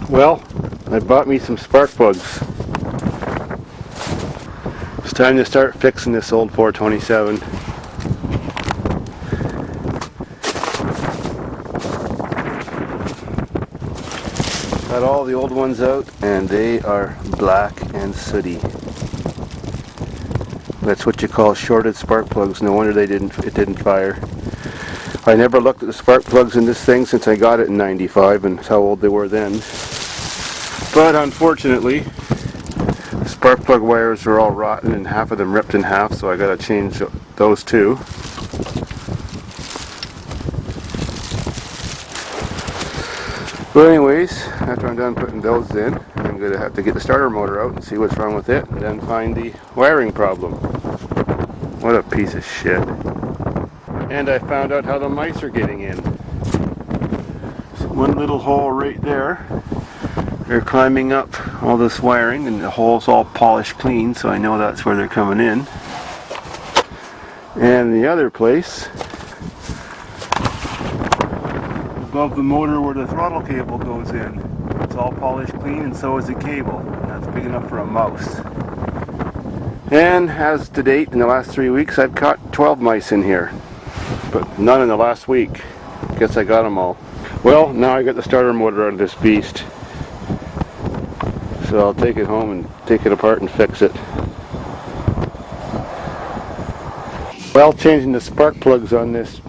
Well, I bought me some spark plugs. It's time to start fixing this old 427. Got all the old ones out and they are black and sooty. That's what you call shorted spark plugs. No wonder it didn't fire. I never looked at the spark plugs in this thing since I got it in '95, and how old they were then. But unfortunately, the spark plug wires are all rotten and half of them ripped in half, so I gotta change those too. But anyways, after I'm done putting those in, I'm gonna have to get the starter motor out and see what's wrong with it, and then find the wiring problem. What a piece of shit. And I found out how the mice are getting in. So one little hole right there. They're climbing up all this wiring, and the hole's all polished clean, so I know that's where they're coming in. And the other place, above the motor where the throttle cable goes in, it's all polished clean, and so is the cable. That's big enough for a mouse. And as to date, in the last 3 weeks, I've caught 12 mice in here, but none in the last week. Guess I got them all. Well, now I got the starter motor out of this beast, so I'll take it home and take it apart and fix it. Well, changing the spark plugs on this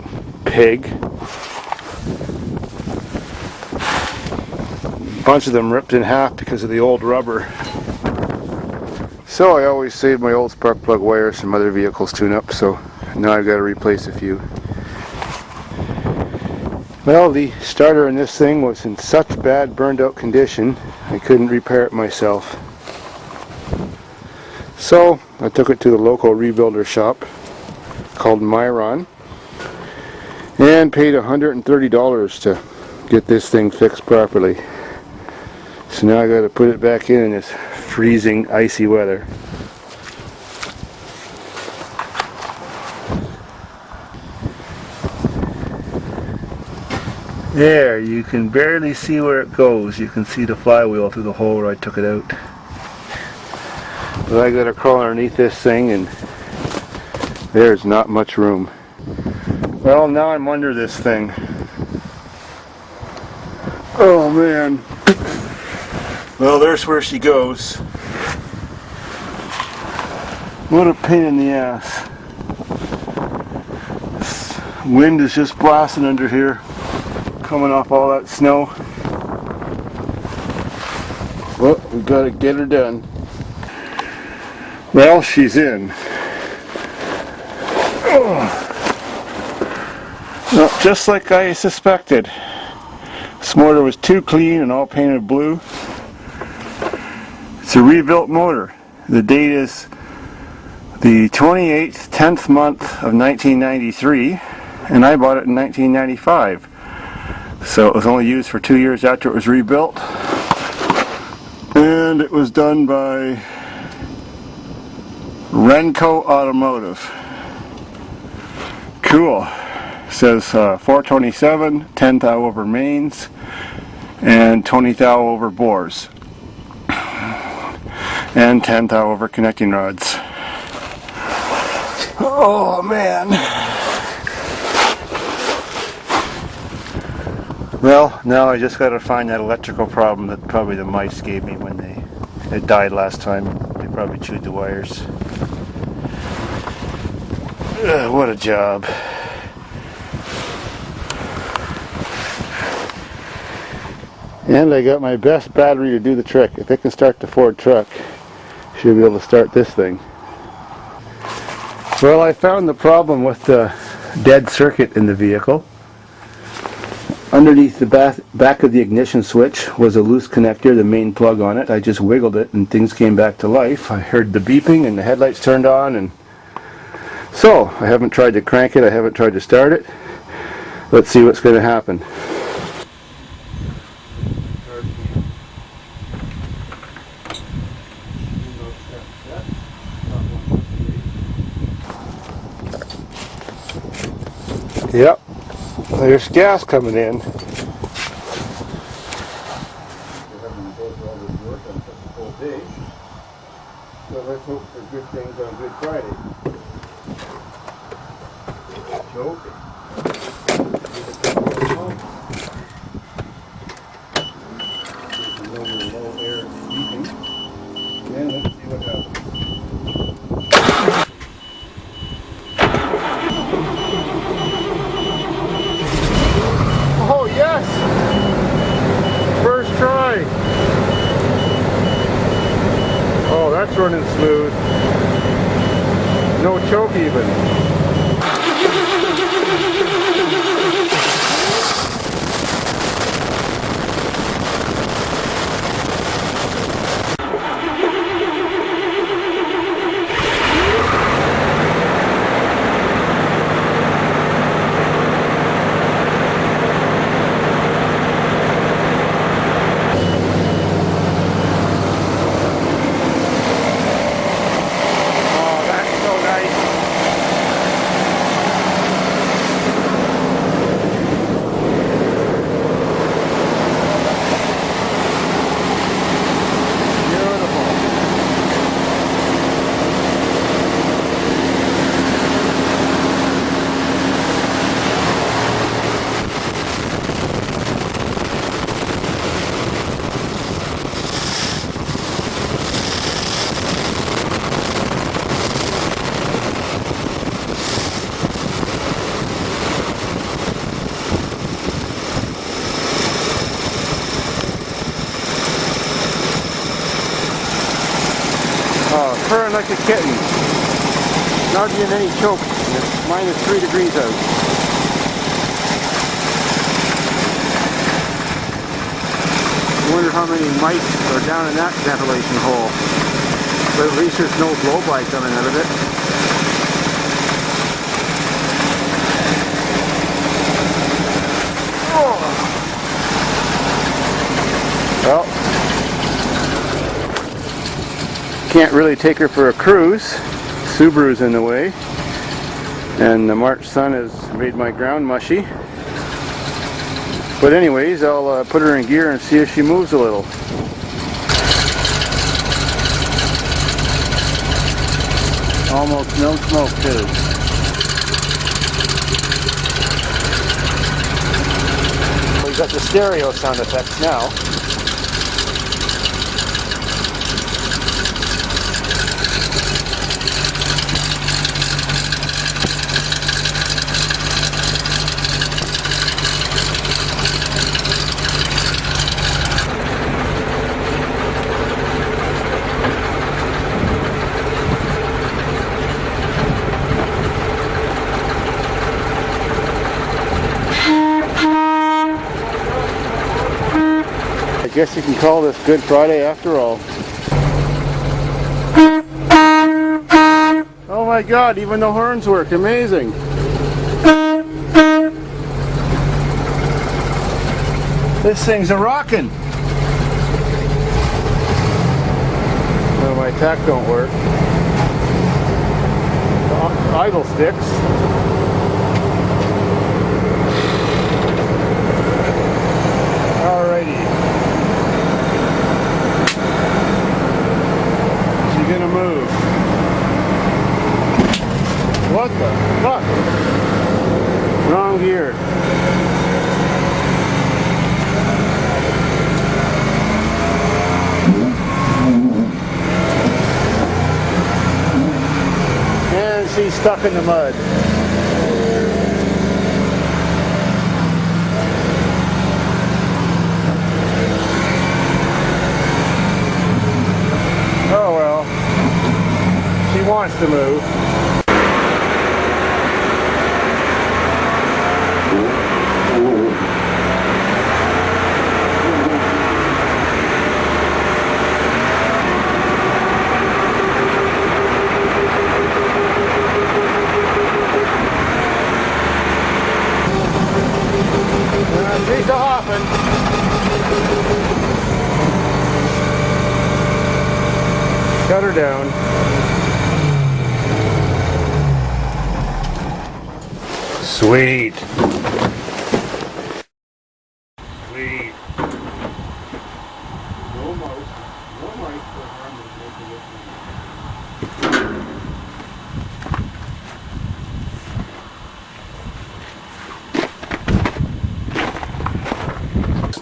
pig. A bunch of them ripped in half because of the old rubber. So I always save my old spark plug wires from other vehicles tune-up, so now I've got to replace a few. Well, the starter in this thing was in such bad burned out condition I couldn't repair it myself. So I took it to the local rebuilder shop called Myron and paid $130 to get this thing fixed properly. So now I got to put it back in this freezing, icy weather. There, you can barely see where it goes. You can see the flywheel through the hole where I took it out. But I got to crawl underneath this thing, and there's not much room. Well, now I'm under this thing. Oh man. Well, there's where she goes. What a pain in the ass. This wind is just blasting under here, coming off all that snow. Well, we've got to get her done. Well, she's in. Well, just like I suspected. This motor was too clean and all painted blue. It's a rebuilt motor. The date is the 28th, 10th month of 1993, and I bought it in 1995. So it was only used for 2 years after it was rebuilt. And it was done by Renco Automotive. Cool. It says 427, 10 thou over mains, and 20 thou over bores. And 10 thou over connecting rods. Oh man. Well, now I just got to find that electrical problem that probably the mice gave me when it died last time. They probably chewed the wires. What a job. And I got my best battery to do the trick. If it can start the Ford truck, should be able to start this thing. Well, I found the problem with the dead circuit in the vehicle. Underneath the back of the ignition switch was a loose connector, the main plug on it. I just wiggled it and things came back to life. I heard the beeping and the headlights turned on, and so I haven't tried to crank it, I haven't tried to start it. Let's see what's going to happen. Yep, there's gas coming in. go through all this work on such a cold day. So let's hope for good things on Good Friday. Choke. There's no air leaking. And let's see what happens. Oh yes! First try! Oh, that's running smooth. No choke even. Purring like a kitten. Not getting any choke. It's minus 3 degrees out. I wonder how many mice are down in that ventilation hole. But at least there's no blowby coming out of it. Oh. Well. Can't really take her for a cruise. Subaru's in the way, and the March sun has made my ground mushy. But anyways, I'll put her in gear and see if she moves a little. Almost no smoke too. We got the stereo sound effects now. I guess you can call this Good Friday after all. Oh my God, even the horns work. Amazing. This thing's a rockin'. Well, my tack don't work. The idle sticks. Alrighty. Gonna move. What the fuck? Wrong gear. And she's stuck in the mud. Oh well. She wants to move. She's a hopping. Shut her down. Sweet. Sweet. Nope.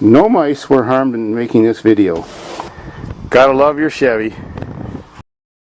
No mice were harmed in making this video. Gotta love your Chevy.